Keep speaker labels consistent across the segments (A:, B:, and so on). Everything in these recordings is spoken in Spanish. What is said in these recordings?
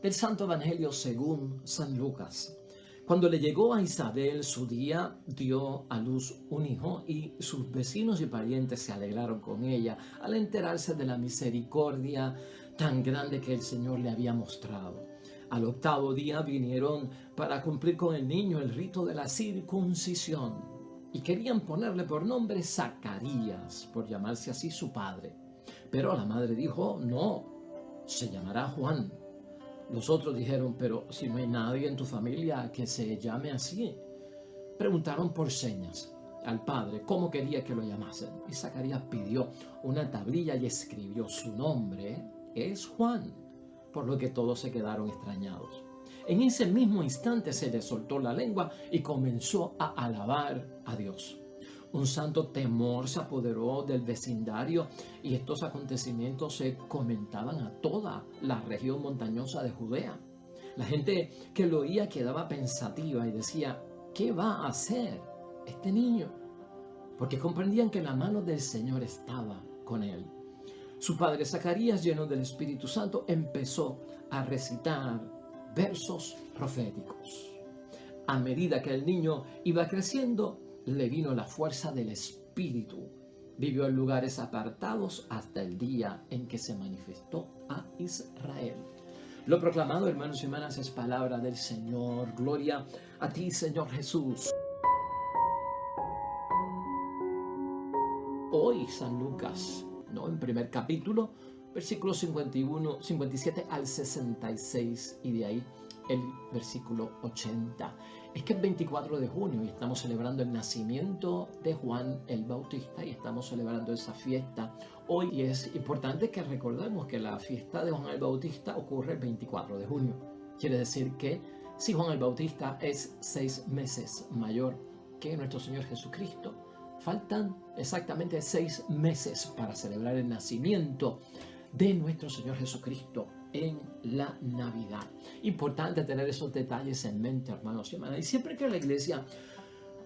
A: El Santo Evangelio según San Lucas. Cuando le llegó a Isabel su día, dio a luz un hijo y sus vecinos y parientes se alegraron con ella al enterarse de la misericordia tan grande que el Señor le había mostrado. Al octavo día vinieron para cumplir con el niño el rito de la circuncisión y querían ponerle por nombre Zacarías, por llamarse así su padre. Pero la madre dijo, no, se llamará Juan. Los otros dijeron, pero si no hay nadie en tu familia que se llame así. Preguntaron por señas al padre cómo quería que lo llamasen. Y Zacarías pidió una tablilla y escribió, su nombre es Juan, por lo que todos se quedaron extrañados. En ese mismo instante se le soltó la lengua y comenzó a alabar a Dios. Un santo temor se apoderó del vecindario y estos acontecimientos se comentaban a toda la región montañosa de Judea. La gente que lo oía quedaba pensativa y decía, ¿qué va a hacer este niño? Porque comprendían que la mano del Señor estaba con él. Su padre Zacarías, lleno del Espíritu Santo, empezó a recitar versos proféticos. A medida que el niño iba creciendo, le vino la fuerza del Espíritu. Vivió en lugares apartados hasta el día en que se manifestó a Israel. Lo proclamado, hermanos y hermanas, es palabra del Señor. Gloria a ti, Señor Jesús. Hoy San Lucas, en primer capítulo, versículos 51, 57 al 66 y de ahí el versículo 80. Es que es 24 de junio y estamos celebrando el nacimiento de Juan el Bautista y estamos celebrando esa fiesta hoy. Y es importante que recordemos que la fiesta de Juan el Bautista ocurre el 24 de junio. Quiere decir que si Juan el Bautista es 6 meses mayor que nuestro Señor Jesucristo, faltan exactamente 6 meses para celebrar el nacimiento de nuestro Señor Jesucristo en la Navidad. Importante tener esos detalles en mente, hermanos y hermanas. Y siempre que la iglesia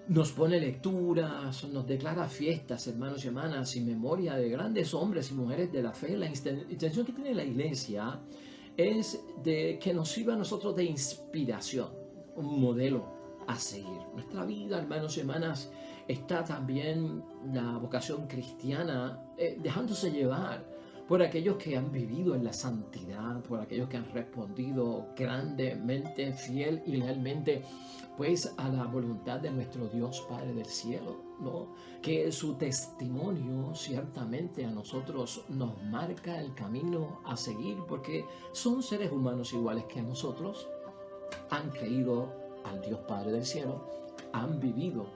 A: nos pone lecturas, nos declara fiestas, hermanos y hermanas, y memoria de grandes hombres y mujeres de la fe, la intención que tiene la iglesia es de que nos sirva a nosotros de inspiración, un modelo a seguir. Nuestra vida, hermanos y hermanas, está también la vocación cristiana dejándose llevar por aquellos que han vivido en la santidad, por aquellos que han respondido grandemente, fiel y lealmente, pues a la voluntad de nuestro Dios Padre del cielo, ¿no? Que su testimonio ciertamente a nosotros nos marca el camino a seguir, porque son seres humanos iguales que nosotros, han creído al Dios Padre del cielo, han vivido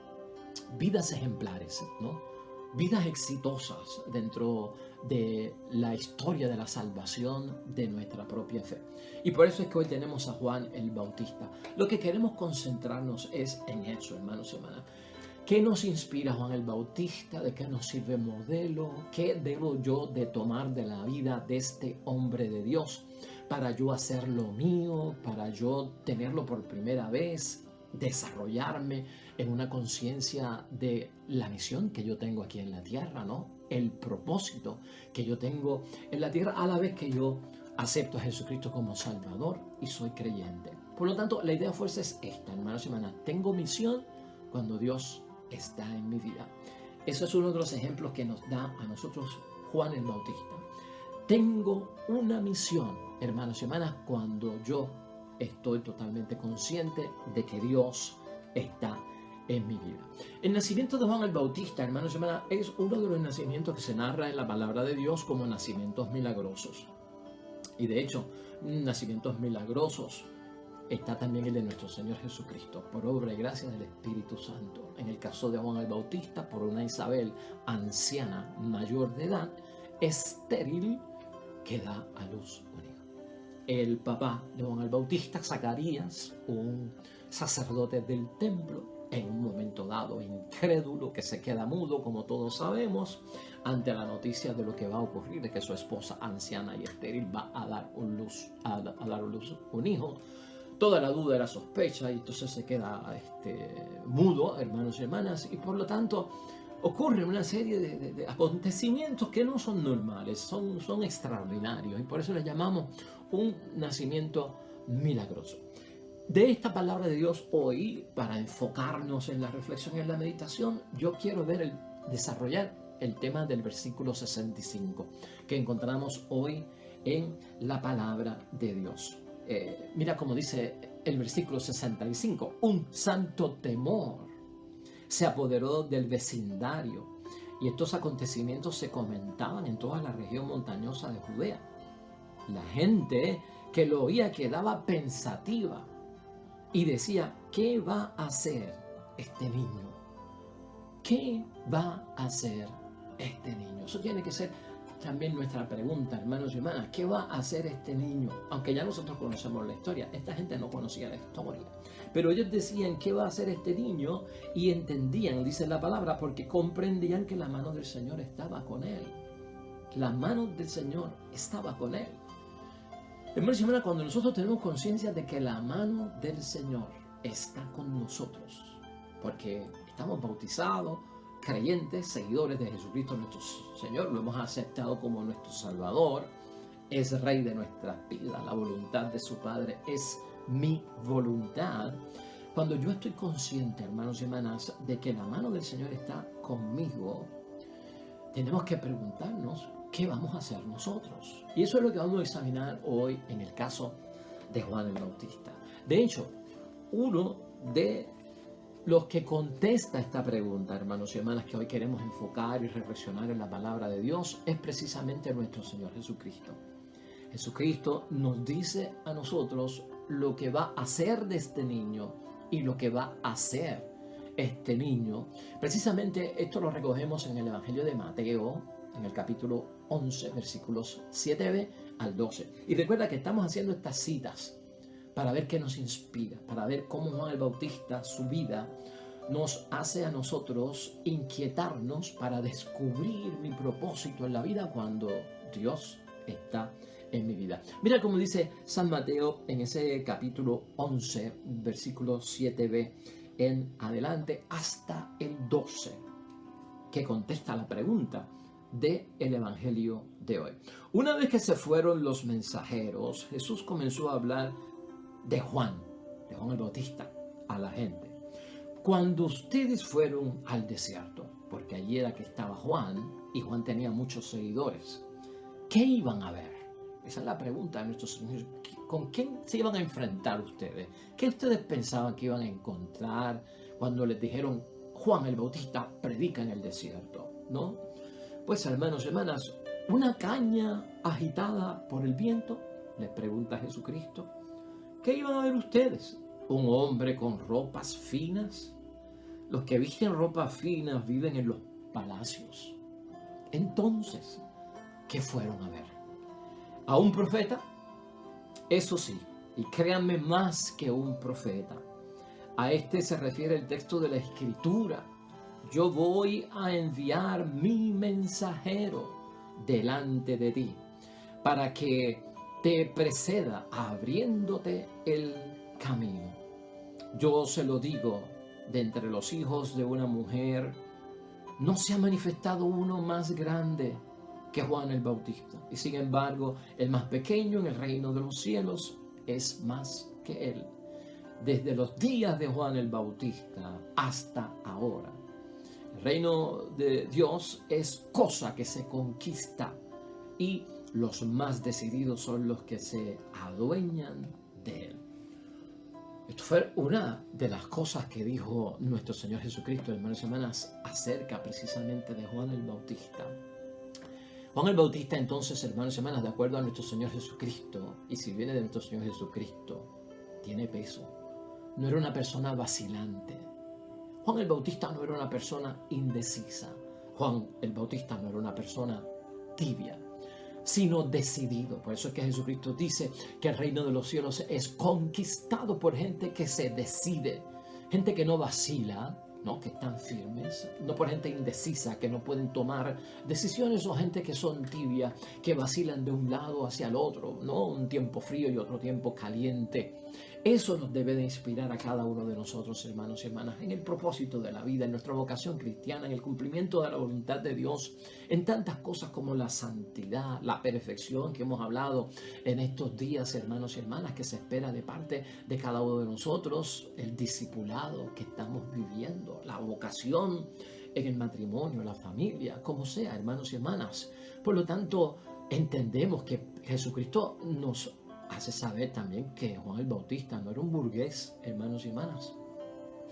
A: vidas ejemplares, ¿no? Vidas exitosas dentro de la historia de la salvación de nuestra propia fe. Y por eso es que hoy tenemos a Juan el Bautista. Lo que queremos concentrarnos es en eso, hermanos y hermanas. ¿Qué nos inspira Juan el Bautista? ¿De qué nos sirve modelo? ¿Qué debo yo de tomar de la vida de este hombre de Dios para yo hacer lo mío, para yo tenerlo por primera vez, desarrollarme en una conciencia de la misión que yo tengo aquí en la tierra, ¿no? El propósito que yo tengo en la tierra a la vez que yo acepto a Jesucristo como Salvador y soy creyente. Por lo tanto, la idea fuerza es esta, hermanos y hermanas. Tengo misión cuando Dios está en mi vida. Eso es uno de los ejemplos que nos da a nosotros Juan el Bautista. Tengo una misión, hermanos y hermanas, cuando yo estoy totalmente consciente de que Dios está en mi vida. El nacimiento de Juan el Bautista, hermanos y hermanas, es uno de los nacimientos que se narra en la palabra de Dios como nacimientos milagrosos. Y de hecho, nacimientos milagrosos está también el de nuestro Señor Jesucristo, por obra y gracia del Espíritu Santo. En el caso de Juan el Bautista, por una Isabel anciana, mayor de edad, estéril, que da a luz un hijo. El papá de Juan el Bautista, Zacarías, un sacerdote del templo, en un momento dado incrédulo, que se queda mudo, como todos sabemos, ante la noticia de lo que va a ocurrir, de que su esposa anciana y estéril va a dar a luz un hijo. Toda la duda era sospecha y entonces se queda mudo, hermanos y hermanas, y por lo tanto ocurre una serie de acontecimientos que no son normales, son extraordinarios, y por eso le llamamos un nacimiento milagroso. De esta palabra de Dios hoy, para enfocarnos en la reflexión y en la meditación, yo quiero desarrollar el tema del versículo 65 que encontramos hoy en la palabra de Dios. Mira cómo dice el versículo 65: un santo temor se apoderó del vecindario, y estos acontecimientos se comentaban en toda la región montañosa de Judea. La gente que lo oía quedaba pensativa y decía: ¿qué va a hacer este niño? ¿Qué va a hacer este niño? Eso tiene que ser también nuestra pregunta, hermanos y hermanas. ¿Qué va a hacer este niño? Aunque ya nosotros conocemos la historia, esta gente no conocía la historia. Pero ellos decían: ¿qué va a hacer este niño? Y entendían, dice la palabra, porque comprendían que la mano del Señor estaba con él. La mano del Señor estaba con él. Hermanos y hermanas, cuando nosotros tenemos conciencia de que la mano del Señor está con nosotros, porque estamos bautizados, creyentes, seguidores de Jesucristo nuestro Señor, lo hemos aceptado como nuestro Salvador, es Rey de nuestras vidas, la voluntad de su Padre es mi voluntad. Cuando yo estoy consciente, hermanos y hermanas, de que la mano del Señor está conmigo, tenemos que preguntarnos: ¿qué vamos a hacer nosotros? Y eso es lo que vamos a examinar hoy en el caso de Juan el Bautista. De hecho, uno de los que contesta esta pregunta, hermanos y hermanas, que hoy queremos enfocar y reflexionar en la palabra de Dios, es precisamente nuestro Señor Jesucristo. Jesucristo nos dice a nosotros lo que va a hacer de este niño y lo que va a hacer este niño. Precisamente esto lo recogemos en el Evangelio de Mateo, en el capítulo 11, versículos 7b al 12. Y recuerda que estamos haciendo estas citas para ver qué nos inspira, para ver cómo Juan el Bautista, su vida, nos hace a nosotros inquietarnos para descubrir mi propósito en la vida cuando Dios está en mi vida. Mira cómo dice San Mateo en ese capítulo 11, versículo 7b en adelante hasta el 12, que contesta la pregunta del Evangelio de hoy. Una vez que se fueron los mensajeros, Jesús comenzó a hablar de Juan el Bautista, a la gente. Cuando ustedes fueron al desierto, porque allí era que estaba Juan, y Juan tenía muchos seguidores, ¿qué iban a ver? Esa es la pregunta de nuestros señores. ¿Con quién se iban a enfrentar ustedes? ¿Qué ustedes pensaban que iban a encontrar cuando les dijeron: Juan el Bautista predica en el desierto? ¿No? Pues, hermanos y hermanas, ¿una caña agitada por el viento?, les pregunta Jesucristo. ¿Qué iban a ver ustedes? ¿Un hombre con ropas finas? Los que visten ropas finas viven en los palacios. Entonces, ¿qué fueron a ver? ¿A un profeta? Eso sí, y créanme, más que un profeta. A este se refiere el texto de la Escritura: yo voy a enviar mi mensajero delante de ti, para que te preceda abriéndote el camino. Yo se lo digo, de entre los hijos de una mujer no se ha manifestado uno más grande que Juan el Bautista, y sin embargo el más pequeño en el reino de los cielos es más que él. Desde los días de Juan el Bautista hasta ahora, el reino de Dios es cosa que se conquista, y los más decididos son los que se adueñan de él. Esto fue una de las cosas que dijo nuestro Señor Jesucristo, hermanos y hermanas, acerca precisamente de Juan el Bautista. Juan el Bautista, entonces, hermanos y hermanas, de acuerdo a nuestro Señor Jesucristo, y si viene de nuestro Señor Jesucristo, tiene peso. No era una persona vacilante. Juan el Bautista no era una persona indecisa. Juan el Bautista no era una persona tibia, sino decidido. Por eso es que Jesucristo dice que el reino de los cielos es conquistado por gente que se decide, gente que no vacila, ¿no?, que están firmes, no por gente indecisa, que no pueden tomar decisiones, o gente que son tibias, que vacilan de un lado hacia el otro, ¿no?, un tiempo frío y otro tiempo caliente. Eso nos debe de inspirar a cada uno de nosotros, hermanos y hermanas, en el propósito de la vida, en nuestra vocación cristiana, en el cumplimiento de la voluntad de Dios, en tantas cosas como la santidad, la perfección que hemos hablado en estos días, hermanos y hermanas, que se espera de parte de cada uno de nosotros, el discipulado que estamos viviendo, la vocación en el matrimonio, la familia, como sea, hermanos y hermanas. Por lo tanto, entendemos que Jesucristo nos hace saber también que Juan el Bautista no era un burgués, hermanos y hermanas.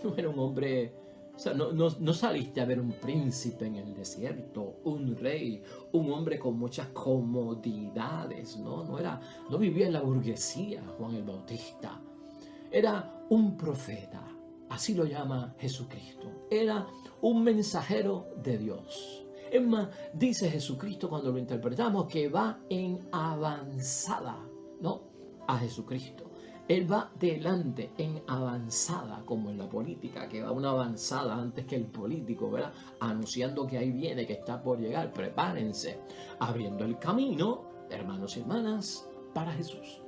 A: No era un hombre, o sea, no saliste a ver un príncipe en el desierto, un rey, un hombre con muchas comodidades, no vivía en la burguesía Juan el Bautista. Era un profeta, así lo llama Jesucristo. Era un mensajero de Dios. Es más, dice Jesucristo cuando lo interpretamos que va en avanzada, ¿no? A Jesucristo. Él va delante en avanzada, como en la política, que va una avanzada antes que el político, ¿verdad? Anunciando que ahí viene, que está por llegar. Prepárense, abriendo el camino, hermanos y hermanas, para Jesús.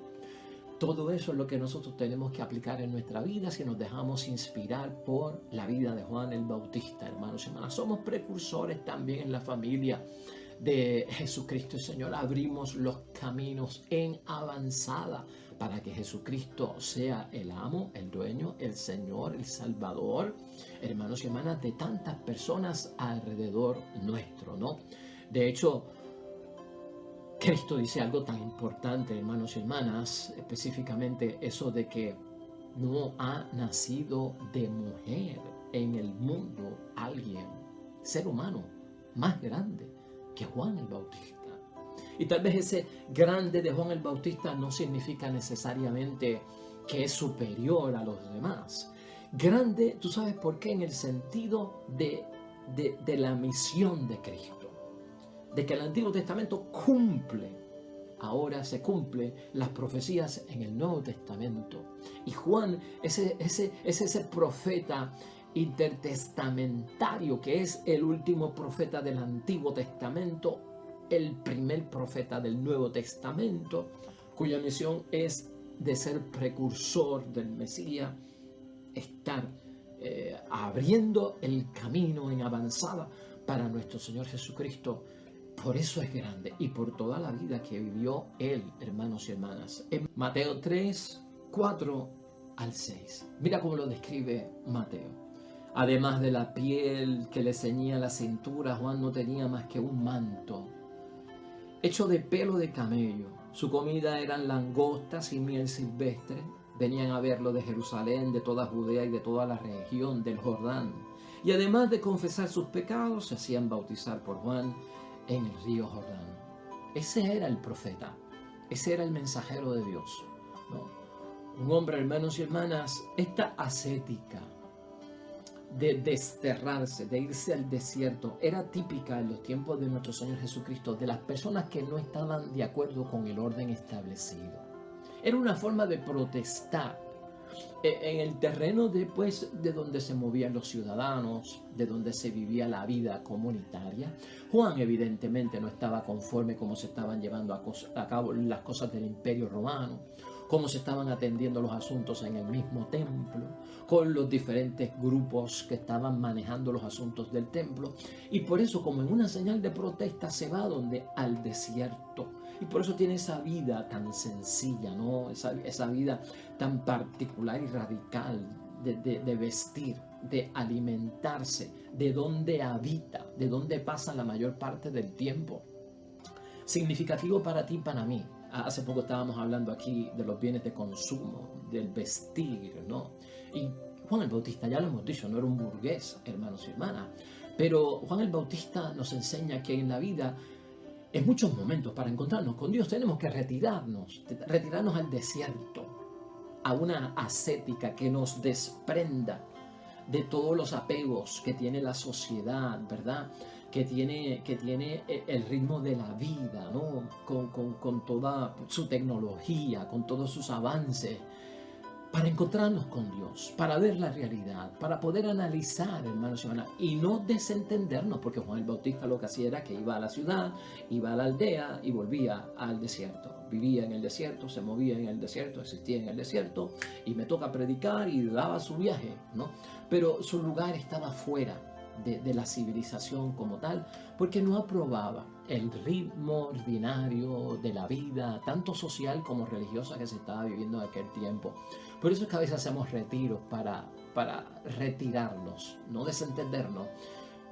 A: Todo eso es lo que nosotros tenemos que aplicar en nuestra vida si nos dejamos inspirar por la vida de Juan el Bautista, hermanos y hermanas. Somos precursores también en la familia de Jesucristo el Señor. Abrimos los caminos en avanzada para que Jesucristo sea el amo, el dueño, el Señor, el Salvador, hermanos y hermanas, de tantas personas alrededor nuestro, ¿no? De hecho, Cristo dice algo tan importante, hermanos y hermanas, específicamente eso de que no ha nacido de mujer en el mundo alguien, ser humano, más grande que Juan el Bautista. Y tal vez ese grande de Juan el Bautista no significa necesariamente que es superior a los demás. Grande, ¿tú sabes por qué? En el sentido de la misión de Cristo. De que el Antiguo Testamento ahora se cumple las profecías en el Nuevo Testamento. Y Juan es ese profeta intertestamentario que es el último profeta del Antiguo Testamento, el primer profeta del Nuevo Testamento, cuya misión es de ser precursor del Mesías, estar abriendo el camino en avanzada para nuestro Señor Jesucristo. Por eso es grande y por toda la vida que vivió Él, hermanos y hermanas. En Mateo 3, 4 al 6. Mira cómo lo describe Mateo. Además de la piel que le ceñía la cintura, Juan no tenía más que un manto hecho de pelo de camello. Su comida eran langostas y miel silvestre. Venían a verlo de Jerusalén, de toda Judea y de toda la región del Jordán. Y además de confesar sus pecados, se hacían bautizar por Juan en el río Jordán. Ese era el profeta, ese era el mensajero de Dios, ¿no? Un hombre, hermanos y hermanas, esta ascética de desterrarse, de irse al desierto, era típica en los tiempos de nuestro Señor Jesucristo, de las personas que no estaban de acuerdo con el orden establecido. Era una forma de protestar en el terreno de donde se movían los ciudadanos, de donde se vivía la vida comunitaria. Juan evidentemente no estaba conforme cómo se estaban llevando a cabo las cosas del Imperio Romano, cómo se estaban atendiendo los asuntos en el mismo templo, con los diferentes grupos que estaban manejando los asuntos del templo. Y por eso, como en una señal de protesta, se va al desierto. Y por eso tiene esa vida tan sencilla, ¿no? Esa vida tan particular y radical de vestir, de alimentarse, de dónde habita, de dónde pasa la mayor parte del tiempo. Significativo para ti y para mí. Hace poco estábamos hablando aquí de los bienes de consumo, del vestir, ¿no? Y Juan el Bautista, ya lo hemos dicho, no era un burgués, hermanos y hermanas. Pero Juan el Bautista nos enseña que en la vida, en muchos momentos, para encontrarnos con Dios, tenemos que retirarnos al desierto, a una ascética que nos desprenda de todos los apegos que tiene la sociedad, ¿verdad? Que tiene el ritmo de la vida, ¿no? Con toda su tecnología, con todos sus avances, para encontrarnos con Dios, para ver la realidad, para poder analizar, hermanos y hermanas, y no desentendernos, porque Juan el Bautista lo que hacía era que iba a la ciudad, iba a la aldea y volvía al desierto. Vivía en el desierto, se movía en el desierto, existía en el desierto, y me toca predicar y daba su viaje, ¿no? Pero su lugar estaba fuera de la civilización como tal, porque no aprobaba el ritmo ordinario de la vida, tanto social como religiosa, que se estaba viviendo en aquel tiempo. Por eso es que a veces hacemos retiros para retirarnos, no desentendernos.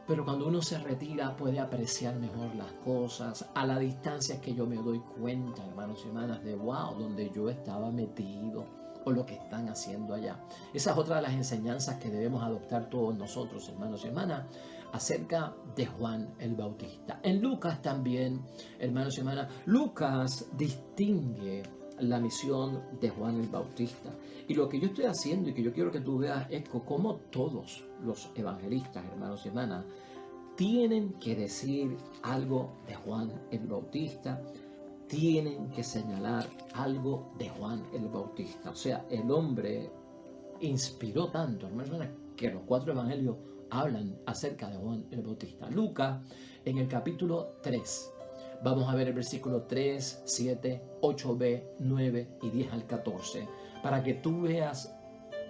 A: Pero cuando uno se retira puede apreciar mejor las cosas. A la distancia es que yo me doy cuenta, hermanos y hermanas, de wow, donde yo estaba metido o lo que están haciendo allá. Esa es otra de las enseñanzas que debemos adoptar todos nosotros, hermanos y hermanas, acerca de Juan el Bautista. En Lucas también, hermanos y hermanas, Lucas distingue la misión de Juan el Bautista. Y lo que yo estoy haciendo y que yo quiero que tú veas es cómo todos los evangelistas, hermanos y hermanas, tienen que decir algo de Juan el Bautista, tienen que señalar algo de Juan el Bautista. O sea, el hombre inspiró tanto, hermanos y hermanas, que los 4 evangelios hablan acerca de Juan el Bautista. Lucas, en el capítulo 3, vamos a ver el versículo 3, 7, 8b, 9 y 10 al 14, para que tú veas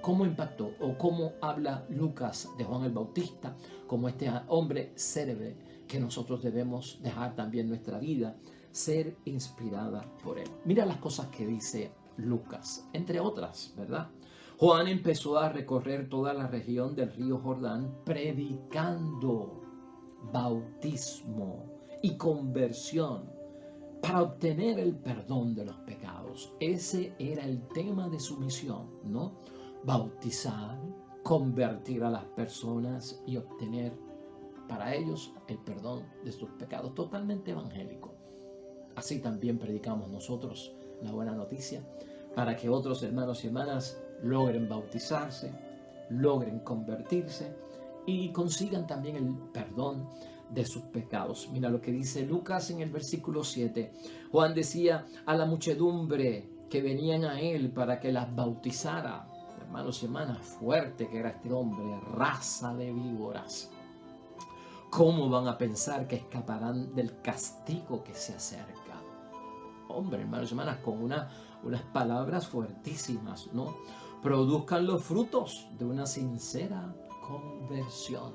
A: cómo impactó o cómo habla Lucas de Juan el Bautista como este hombre célebre que nosotros debemos dejar también nuestra vida, ser inspirada por él. Mira las cosas que dice Lucas, entre otras, ¿verdad? Juan empezó a recorrer toda la región del río Jordán predicando bautismo y conversión para obtener el perdón de los pecados. Ese era el tema de su misión, ¿no? Bautizar, convertir a las personas y obtener para ellos el perdón de sus pecados. Totalmente evangélico. Así también predicamos nosotros la buena noticia para que otros hermanos y hermanas logren bautizarse, logren convertirse y consigan también el perdón de sus pecados. Mira lo que dice Lucas en el versículo 7. Juan decía a la muchedumbre que venían a él para que las bautizara. Hermanos y hermanas, fuerte que era este hombre, raza de víboras. ¿Cómo van a pensar que escaparán del castigo que se acerca? Hombre, hermanos y hermanas, con unas palabras fuertísimas, ¿no? Produzcan los frutos de una sincera conversión.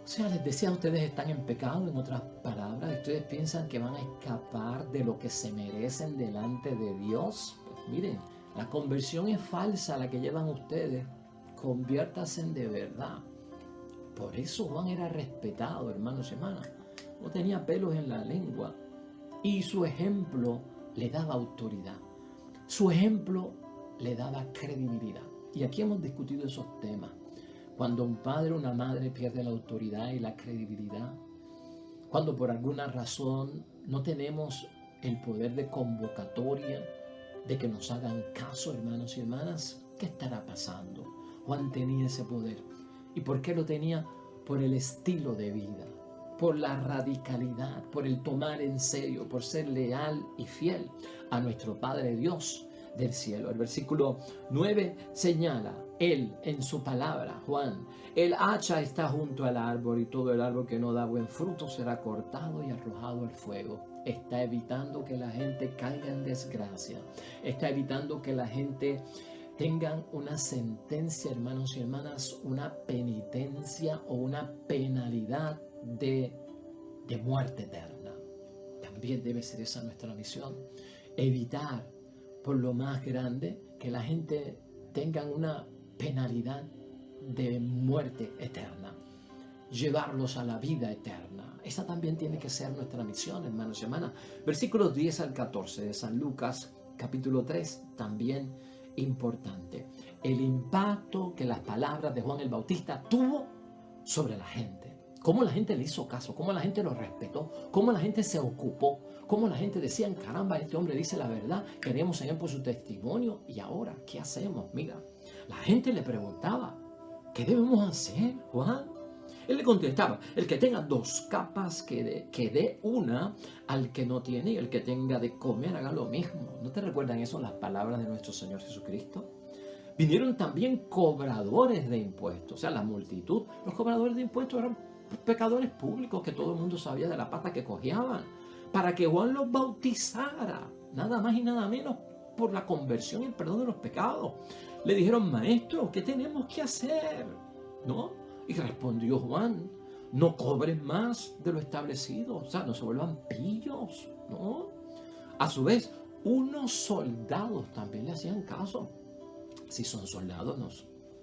A: O sea, les decía, ustedes están en pecado, en otras palabras, ustedes piensan que van a escapar de lo que se merecen delante de Dios. Pues miren, la conversión es falsa la que llevan ustedes. Conviértanse de verdad. Por eso Juan era respetado, hermanos y hermanas. No tenía pelos en la lengua. Y su ejemplo le daba autoridad. Su ejemplo le daba credibilidad. Y aquí hemos discutido esos temas. Cuando un padre o una madre pierde la autoridad y la credibilidad, cuando por alguna razón no tenemos el poder de convocatoria, de que nos hagan caso, hermanos y hermanas, ¿qué estará pasando? Juan tenía ese poder. ¿Y por qué lo tenía? Por el estilo de vida, por la radicalidad, por el tomar en serio, por ser leal y fiel a nuestro Padre Dios del cielo. El versículo 9 señala, él en su palabra, Juan, el hacha está junto al árbol y todo el árbol que no da buen fruto será cortado y arrojado al fuego. Está evitando que la gente caiga en desgracia. Está evitando que la gente tengan una sentencia, hermanos y hermanas, una penitencia o una penalidad de muerte eterna. También debe ser esa nuestra misión. Evitar por lo más grande que la gente tenga una penalidad de muerte eterna. Llevarlos a la vida eterna. Esa también tiene que ser nuestra misión, hermanos y hermanas. Versículos 10 al 14 de San Lucas, capítulo 3, también importante. El impacto que las palabras de Juan el Bautista tuvo sobre la gente. Cómo la gente le hizo caso, cómo la gente lo respetó, cómo la gente se ocupó, cómo la gente decía, caramba, este hombre dice la verdad, queremos seguir por su testimonio y ahora, ¿qué hacemos? Mira, la gente le preguntaba, ¿qué debemos hacer, Juan? Él le contestaba, el que tenga 2 capas, que dé una al que no tiene, y el que tenga de comer haga lo mismo. ¿No te recuerdan eso las palabras de nuestro Señor Jesucristo? Vinieron también cobradores de impuestos, o sea, la multitud. Los cobradores de impuestos eran pecadores públicos que todo el mundo sabía de la pata que cojeaban, para que Juan los bautizara, nada más y nada menos, por la conversión y el perdón de los pecados. Le dijeron, maestro, ¿qué tenemos que hacer? ¿No? Y respondió Juan, no cobren más de lo establecido, o sea, no se vuelvan pillos, ¿no? A su vez, unos soldados también le hacían caso. Si son soldados, no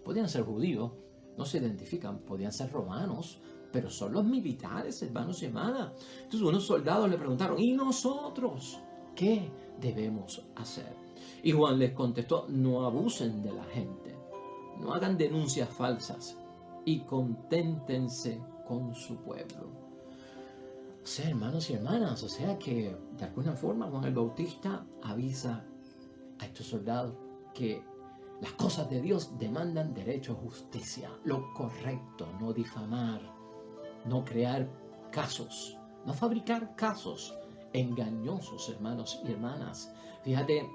A: podían ser judíos, no se identifican, podían ser romanos, pero son los militares, hermanos y hermanas. Entonces unos soldados le preguntaron, ¿y nosotros qué debemos hacer? Y Juan les contestó, no abusen de la gente, no hagan denuncias falsas y conténtense con su pueblo. O sea, hermanos y hermanas, o sea que de alguna forma Juan el Bautista avisa a estos soldados que las cosas de Dios demandan derecho, justicia, lo correcto, no difamar, no crear casos, no fabricar casos engañosos, hermanos y hermanas. Fíjate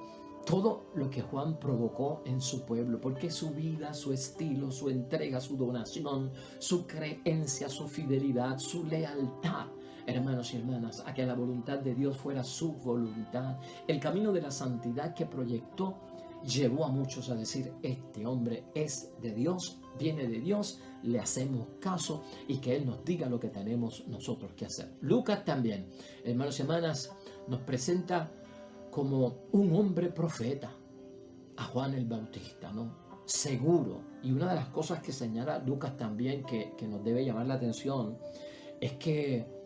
A: todo lo que Juan provocó en su pueblo, porque su vida, su estilo, su entrega, su donación, su creencia, su fidelidad, su lealtad, hermanos y hermanas, a que la voluntad de Dios fuera su voluntad, el camino de la santidad que proyectó, llevó a muchos a decir, este hombre es de Dios, viene de Dios, le hacemos caso y que Él nos diga lo que tenemos nosotros que hacer. Lucas también, hermanos y hermanas, nos presenta como un hombre profeta a Juan el Bautista, ¿no? Seguro. Y una de las cosas que señala Lucas también que nos debe llamar la atención es que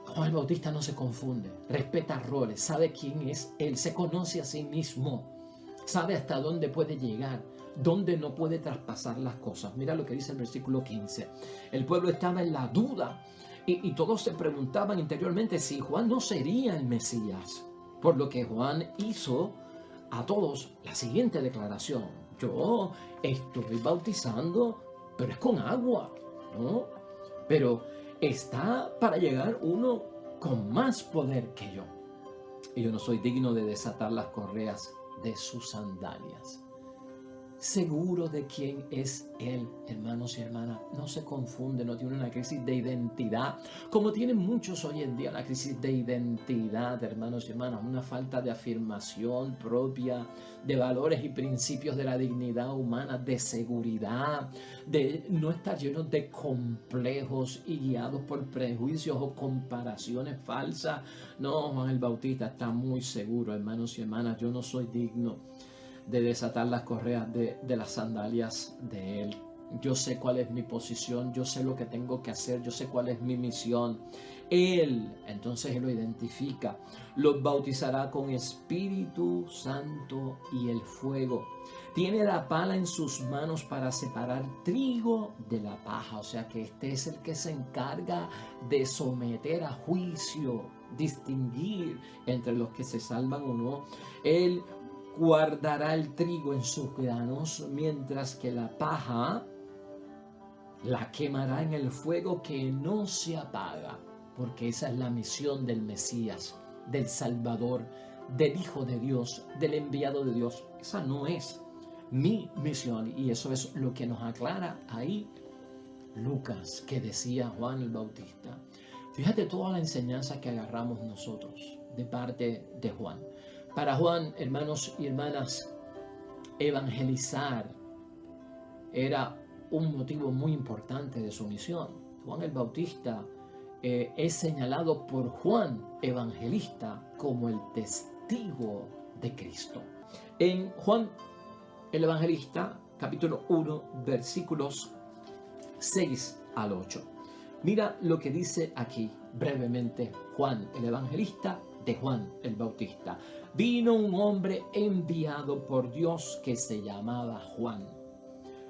A: Juan el Bautista no se confunde, respeta roles, sabe quién es él, se conoce a sí mismo, sabe hasta dónde puede llegar, dónde no puede traspasar las cosas. Mira lo que dice el versículo 15. El pueblo estaba en la duda y todos se preguntaban interiormente si Juan no sería el Mesías. Por lo que Juan hizo a todos la siguiente declaración. Yo estoy bautizando, pero es con agua, ¿no? Pero está para llegar uno con más poder que yo. Y yo no soy digno de desatar las correas de sus sandalias. Seguro de quién es Él, hermanos y hermanas. No se confunde, no tiene una crisis de identidad, como tienen muchos hoy en día, la crisis de identidad, hermanos y hermanas, una falta de afirmación propia, de valores y principios de la dignidad humana, de seguridad, de no estar llenos de complejos y guiados por prejuicios o comparaciones falsas. No, Juan el Bautista está muy seguro, hermanos y hermanas, yo no soy digno de desatar las correas de las sandalias de Él. Yo sé cuál es mi posición, yo sé lo que tengo que hacer, yo sé cuál es mi misión. Entonces Él lo identifica, los bautizará con Espíritu Santo y el fuego. Tiene la pala en sus manos para separar trigo de la paja, o sea que este es el que se encarga de someter a juicio, distinguir entre los que se salvan o no. Él guardará el trigo en sus granos, mientras que la paja la quemará en el fuego que no se apaga, porque esa es la misión del Mesías, del Salvador, del Hijo de Dios, del enviado de Dios. Esa no es mi misión, y eso es lo que nos aclara ahí Lucas, que decía Juan el Bautista. Fíjate toda la enseñanza que agarramos nosotros de parte de Juan. Para Juan, hermanos y hermanas, evangelizar era un motivo muy importante de su misión. Juan el Bautista es señalado por Juan Evangelista como el testigo de Cristo. En Juan el Evangelista, capítulo 1, versículos 6 al 8. Mira lo que dice aquí brevemente Juan el Evangelista de Juan el Bautista. Vino un hombre enviado por Dios que se llamaba Juan.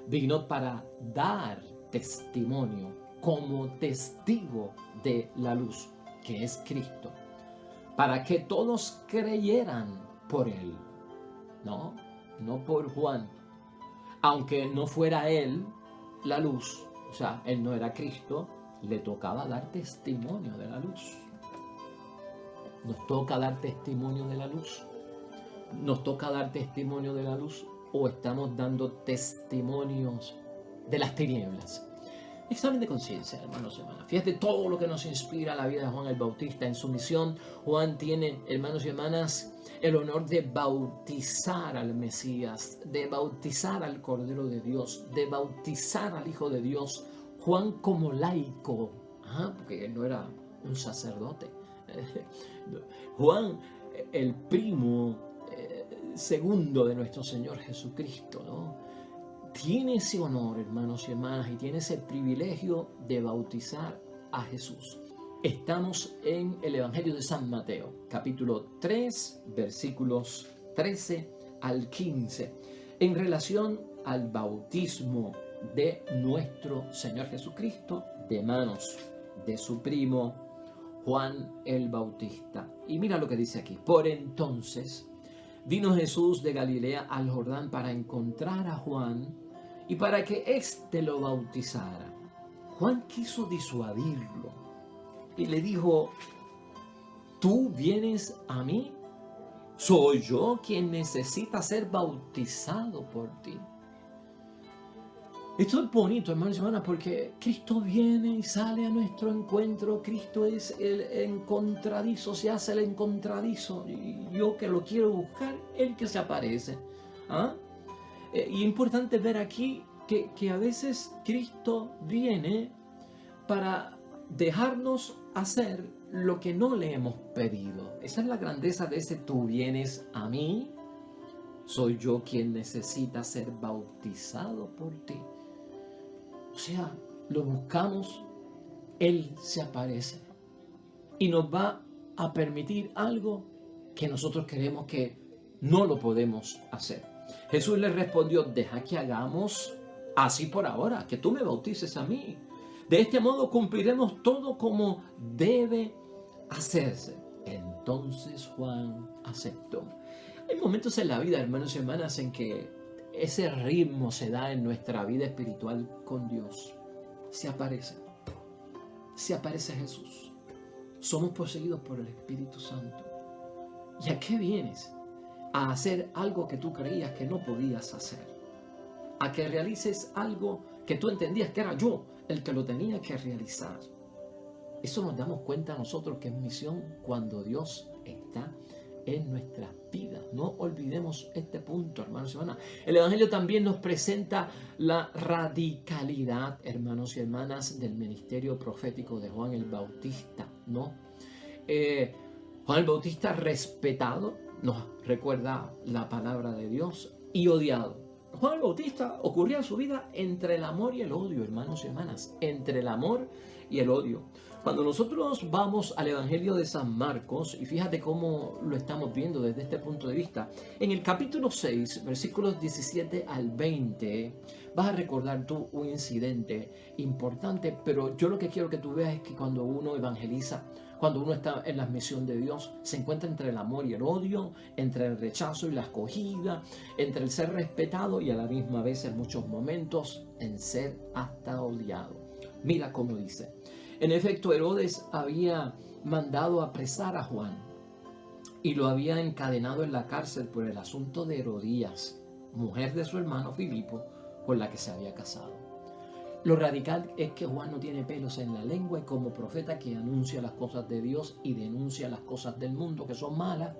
A: Vino para dar testimonio como testigo de la luz, que es Cristo, para que todos creyeran por él. No por Juan. Aunque no fuera él la luz, O sea, él no era Cristo, le tocaba dar testimonio de la luz. Nos toca dar testimonio de la luz. Nos toca dar testimonio de la luz o estamos dando testimonios de las tinieblas. Examen de conciencia, hermanos y hermanas. Fíjate todo lo que nos inspira la vida de Juan el Bautista. En su misión, Juan tiene, hermanos y hermanas, el honor de bautizar al Mesías, de bautizar al Cordero de Dios, de bautizar al Hijo de Dios. Juan como laico, porque él no era un sacerdote. Juan, el primo segundo de nuestro Señor Jesucristo, ¿no? Tiene ese honor, hermanos y hermanas, y tiene ese privilegio de bautizar a Jesús. Estamos en el Evangelio de San Mateo, capítulo 3, versículos 13 al 15, en relación al bautismo de nuestro Señor Jesucristo de manos de su primo Juan el Bautista. Y mira lo que dice aquí. Por entonces vino Jesús de Galilea al Jordán para encontrar a Juan y para que éste lo bautizara. Juan quiso disuadirlo y le dijo: ¿tú vienes a mí? ¿Soy yo quien necesita ser bautizado por ti? Esto es bonito, hermanos y hermanas, porque Cristo viene y sale a nuestro encuentro. Cristo es el encontradizo, se hace el encontradizo. Y yo que lo quiero buscar, Él que se aparece. Y es importante ver aquí que a veces Cristo viene para dejarnos hacer lo que no le hemos pedido. Esa es la grandeza de ese tú vienes a mí. Soy yo quien necesita ser bautizado por ti. O sea, lo buscamos, Él se aparece y nos va a permitir algo que nosotros queremos que no lo podemos hacer. Jesús le respondió: deja que hagamos así por ahora, que tú me bautices a mí. De este modo cumpliremos todo como debe hacerse. Entonces Juan aceptó. Hay momentos en la vida, hermanos y hermanas, en que ese ritmo se da en nuestra vida espiritual con Dios. Se aparece Jesús. Somos poseídos por el Espíritu Santo. ¿Y a qué vienes? A hacer algo que tú creías que no podías hacer. A que realices algo que tú entendías que era yo el que lo tenía que realizar. Eso nos damos cuenta nosotros que es misión cuando Dios está en nuestras vidas. No olvidemos este punto, hermanos y hermanas. El Evangelio también nos presenta la radicalidad, hermanos y hermanas, del ministerio profético de Juan el Bautista, ¿no? Juan el Bautista respetado, nos recuerda la palabra de Dios, y odiado. Juan el Bautista ocurría en su vida entre el amor y el odio, hermanos y hermanas, entre el amor y el odio. Cuando nosotros vamos al Evangelio de San Marcos, y fíjate cómo lo estamos viendo desde este punto de vista, en el capítulo 6, versículos 17 al 20, vas a recordar tú un incidente importante, pero yo lo que quiero que tú veas es que cuando uno evangeliza, cuando uno está en la misión de Dios, se encuentra entre el amor y el odio, entre el rechazo y la acogida, entre el ser respetado y a la misma vez en muchos momentos en ser hasta odiado. Mira cómo dice. En efecto, Herodes había mandado apresar a Juan y lo había encadenado en la cárcel por el asunto de Herodías, mujer de su hermano Filipo, con la que se había casado. Lo radical es que Juan no tiene pelos en la lengua y como profeta que anuncia las cosas de Dios y denuncia las cosas del mundo que son malas,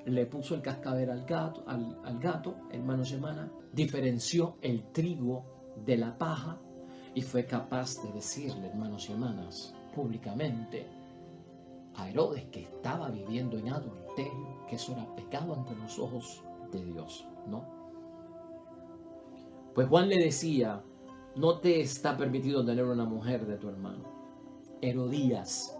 A: le puso el cascabel al gato, hermanos y hermanas, diferenció el trigo de la paja y fue capaz de decirle, hermanos y hermanas, públicamente a Herodes, que estaba viviendo en adulterio, que eso era pecado ante los ojos de Dios, ¿no? Pues Juan le decía: no te está permitido tener una mujer de tu hermano. Herodías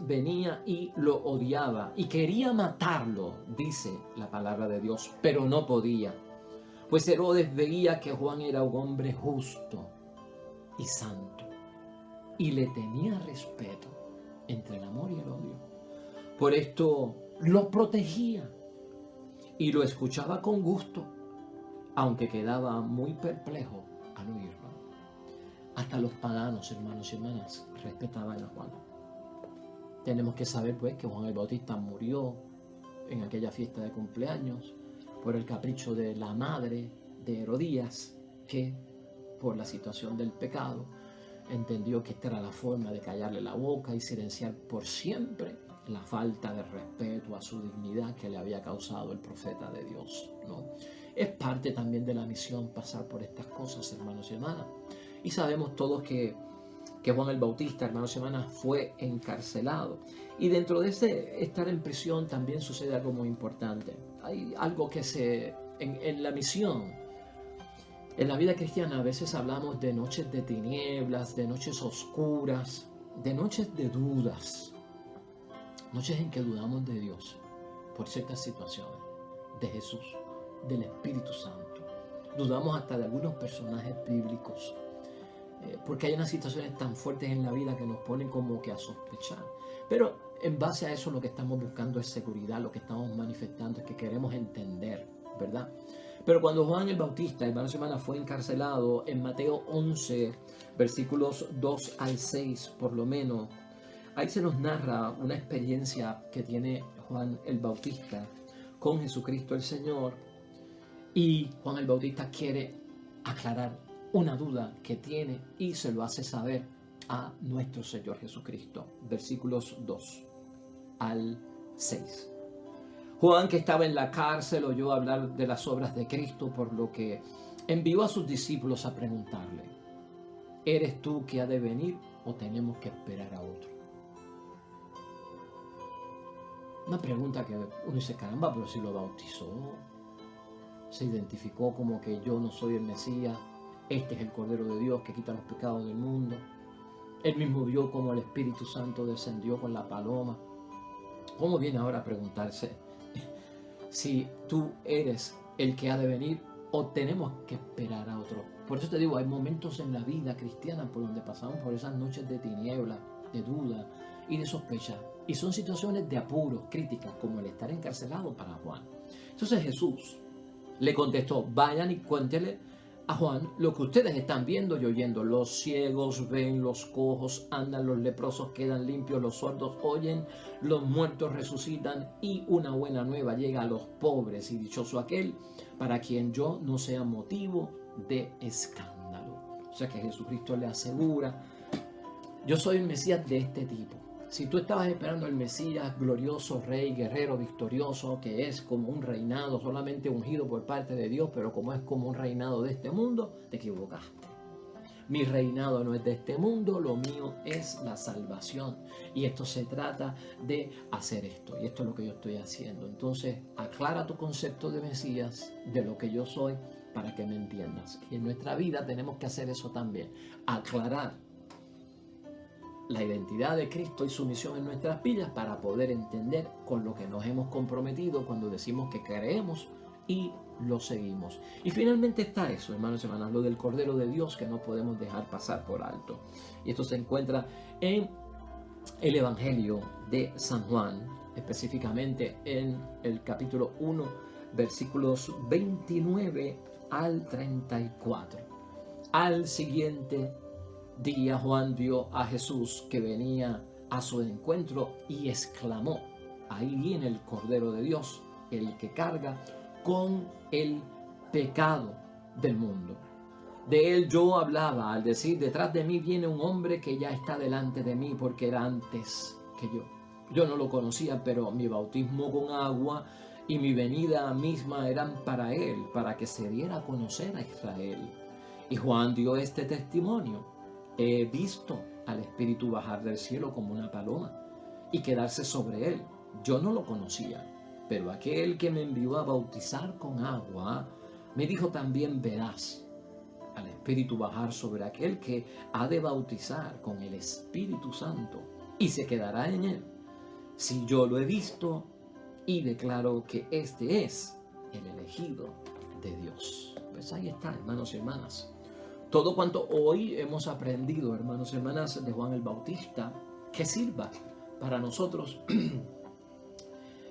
A: venía y lo odiaba y quería matarlo, dice la palabra de Dios, pero no podía. Pues Herodes veía que Juan era un hombre justo y santo y le tenía respeto entre el amor y el odio. Por esto lo protegía y lo escuchaba con gusto, aunque quedaba muy perplejo al oírlo. Hasta los paganos, hermanos y hermanas, respetaban a Juan. Tenemos que saber pues que Juan el Bautista murió en aquella fiesta de cumpleaños por el capricho de la madre de Herodías, que por la situación del pecado entendió que esta era la forma de callarle la boca y silenciar por siempre la falta de respeto a su dignidad que le había causado el profeta de Dios, ¿no? Es parte también de la misión pasar por estas cosas, hermanos y hermanas. Y sabemos todos que Juan el Bautista, hermanos y hermanas, fue encarcelado. Y dentro de ese estar en prisión también sucede algo muy importante. Hay algo que en la misión, en la vida cristiana, a veces hablamos de noches de tinieblas, de noches oscuras, de noches de dudas. Noches en que dudamos de Dios por ciertas situaciones, de Jesús, del Espíritu Santo. Dudamos hasta de algunos personajes bíblicos, porque hay unas situaciones tan fuertes en la vida que nos ponen como que a sospechar. Pero en base a eso lo que estamos buscando es seguridad, lo que estamos manifestando es que queremos entender, ¿verdad? Pero cuando Juan el Bautista, hermanos y hermanas, fue encarcelado, en Mateo 11, versículos 2 al 6 por lo menos, ahí se nos narra una experiencia que tiene Juan el Bautista con Jesucristo el Señor, y Juan el Bautista quiere aclarar una duda que tiene y se lo hace saber a nuestro Señor Jesucristo. Versículos 2 al 6. Juan, que estaba en la cárcel, oyó hablar de las obras de Cristo, por lo que envió a sus discípulos a preguntarle: ¿eres tú que ha de venir o tenemos que esperar a otro? Una pregunta que uno dice, caramba, pero si lo bautizó, se identificó como que yo no soy el Mesías, este es el Cordero de Dios que quita los pecados del mundo. Él mismo vio cómo el Espíritu Santo descendió con la paloma. ¿Cómo viene ahora a preguntarse si tú eres el que ha de venir o tenemos que esperar a otro? Por eso te digo, hay momentos en la vida cristiana por donde pasamos por esas noches de tiniebla, de duda y de sospecha. Y son situaciones de apuro, críticas, como el estar encarcelado para Juan. Entonces Jesús le contestó: vayan y cuéntenle a Juan lo que ustedes están viendo y oyendo. Los ciegos ven, los cojos andan, los leprosos quedan limpios, los sordos oyen, los muertos resucitan y una buena nueva llega a los pobres. Y dichoso aquel para quien yo no sea motivo de escándalo. O sea que Jesucristo le asegura: yo soy el Mesías de este tipo. Si tú estabas esperando el Mesías glorioso, rey, guerrero, victorioso, que es como un reinado solamente ungido por parte de Dios, pero como es como un reinado de este mundo, te equivocaste. Mi reinado no es de este mundo, lo mío es la salvación. Y esto se trata de hacer esto. Y esto es lo que yo estoy haciendo. Entonces, aclara tu concepto de Mesías, de lo que yo soy, para que me entiendas. Y en nuestra vida tenemos que hacer eso también. Aclarar la identidad de Cristo y su misión en nuestras vidas para poder entender con lo que nos hemos comprometido cuando decimos que creemos y lo seguimos. Y finalmente está eso, hermanos y hermanas, lo del Cordero de Dios que no podemos dejar pasar por alto. Y esto se encuentra en el Evangelio de San Juan, específicamente en el capítulo 1, versículos 29 al 34. Al siguiente día Juan vio a Jesús que venía a su encuentro y exclamó: ahí viene el Cordero de Dios, el que carga con el pecado del mundo. De él yo hablaba al decir: detrás de mí viene un hombre que ya está delante de mí, porque era antes que yo. Yo no lo conocía, pero mi bautismo con agua y mi venida misma eran para él, para que se diera a conocer a Israel. Y Juan dio este testimonio: he visto al Espíritu bajar del cielo como una paloma y quedarse sobre él. Yo no lo conocía, pero aquel que me envió a bautizar con agua me dijo también: verás al Espíritu bajar sobre aquel que ha de bautizar con el Espíritu Santo y se quedará en él. Si yo lo he visto y declaro que este es el elegido de Dios. Pues ahí está, hermanos y hermanas. Todo cuanto hoy hemos aprendido, hermanos y hermanas, de Juan el Bautista, que sirva para nosotros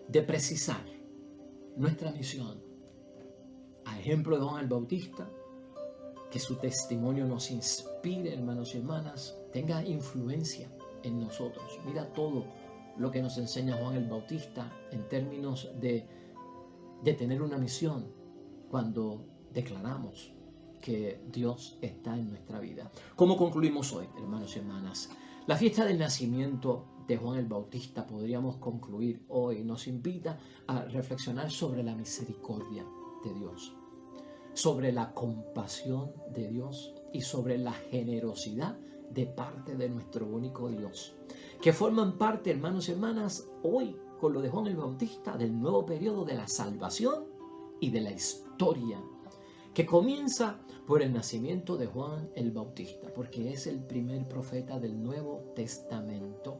A: de precisar nuestra misión. A ejemplo de Juan el Bautista, que su testimonio nos inspire, hermanos y hermanas, tenga influencia en nosotros. Mira todo lo que nos enseña Juan el Bautista en términos de tener una misión cuando declaramos que Dios está en nuestra vida. ¿Cómo concluimos hoy, hermanos y hermanas? La fiesta del nacimiento de Juan el Bautista, podríamos concluir hoy, nos invita a reflexionar sobre la misericordia de Dios, sobre la compasión de Dios y sobre la generosidad de parte de nuestro único Dios, que forman parte, hermanos y hermanas, hoy con lo de Juan el Bautista, del nuevo periodo de la salvación y de la historia, que comienza por el nacimiento de Juan el Bautista, porque es el primer profeta del Nuevo Testamento.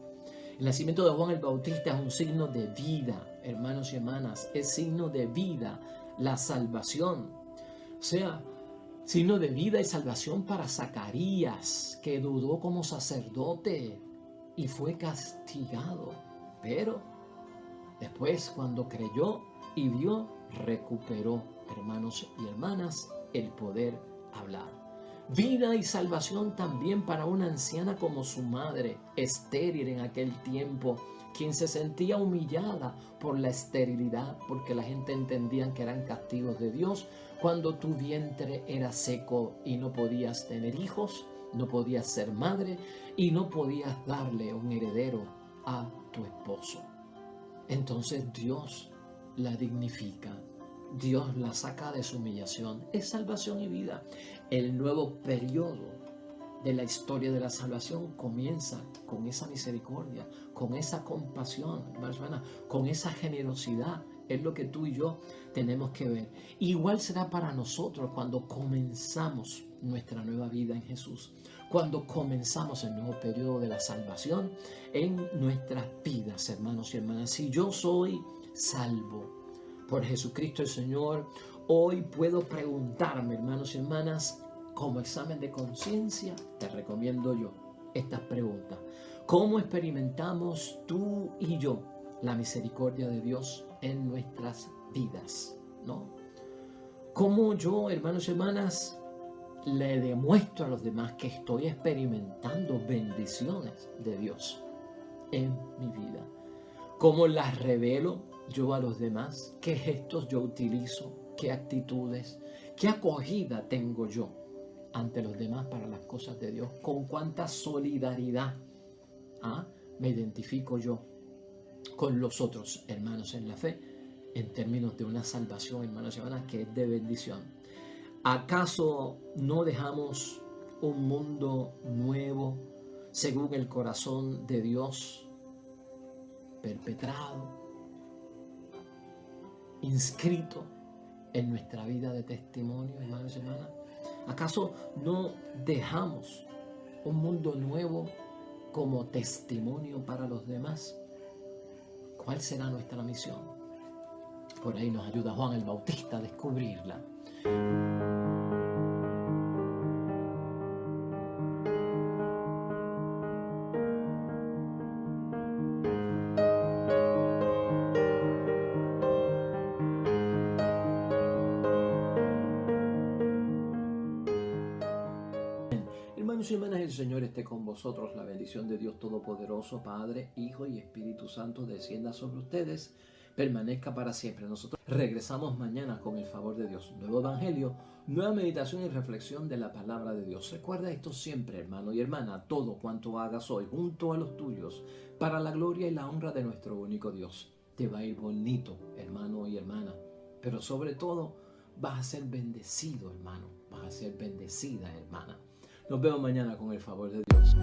A: El nacimiento de Juan el Bautista es un signo de vida, hermanos y hermanas, es signo de vida, la salvación. O sea, signo de vida y salvación para Zacarías, que dudó como sacerdote y fue castigado. Pero después, cuando creyó y vio, recuperó, hermanos y hermanas, el poder hablar. Vida y salvación también para una anciana como su madre, estéril en aquel tiempo, quien se sentía humillada por la esterilidad, porque la gente entendía que eran castigos de Dios cuando tu vientre era seco y no podías tener hijos, no podías ser madre y no podías darle un heredero a tu esposo. Entonces Dios la dignifica, Dios la saca de su humillación. Es salvación y vida. El nuevo periodo de la historia de la salvación comienza con esa misericordia, con esa compasión, hermanos, con esa generosidad. Es lo que tú y yo tenemos que ver. Igual será para nosotros cuando comenzamos nuestra nueva vida en Jesús, cuando comenzamos el nuevo periodo de la salvación en nuestras vidas, hermanos y hermanas. Si yo soy salvo por Jesucristo el Señor, hoy puedo preguntarme, hermanos y hermanas, como examen de conciencia, te recomiendo yo estas preguntas. ¿Cómo experimentamos tú y yo la misericordia de Dios en nuestras vidas? ¿No? ¿Cómo yo, hermanos y hermanas, le demuestro a los demás que estoy experimentando bendiciones de Dios en mi vida? ¿Cómo las revelo yo a los demás? ¿Qué gestos yo utilizo? ¿Qué actitudes? ¿Qué acogida tengo yo ante los demás para las cosas de Dios? ¿Con cuánta solidaridad me identifico yo con los otros hermanos en la fe en términos de una salvación, hermanos y hermanas, que es de bendición? ¿Acaso no dejamos un mundo nuevo según el corazón de Dios perpetrado, inscrito en nuestra vida de testimonio, hermanos y hermanas? ¿Acaso no dejamos un mundo nuevo como testimonio para los demás? ¿Cuál será nuestra misión? Por ahí nos ayuda Juan el Bautista a descubrirla. Hermanos y hermanas, el Señor esté con vosotros. La bendición de Dios Todopoderoso, Padre, Hijo y Espíritu Santo, descienda sobre ustedes, permanezca para siempre. Nosotros regresamos mañana con el favor de Dios. Nuevo Evangelio, nueva meditación y reflexión de la palabra de Dios. Recuerda esto siempre, hermano y hermana: todo cuanto hagas hoy junto a los tuyos, para la gloria y la honra de nuestro único Dios. Te va a ir bonito, hermano y hermana, pero sobre todo vas a ser bendecido, hermano, vas a ser bendecida, hermana. Nos vemos mañana con el favor de Dios.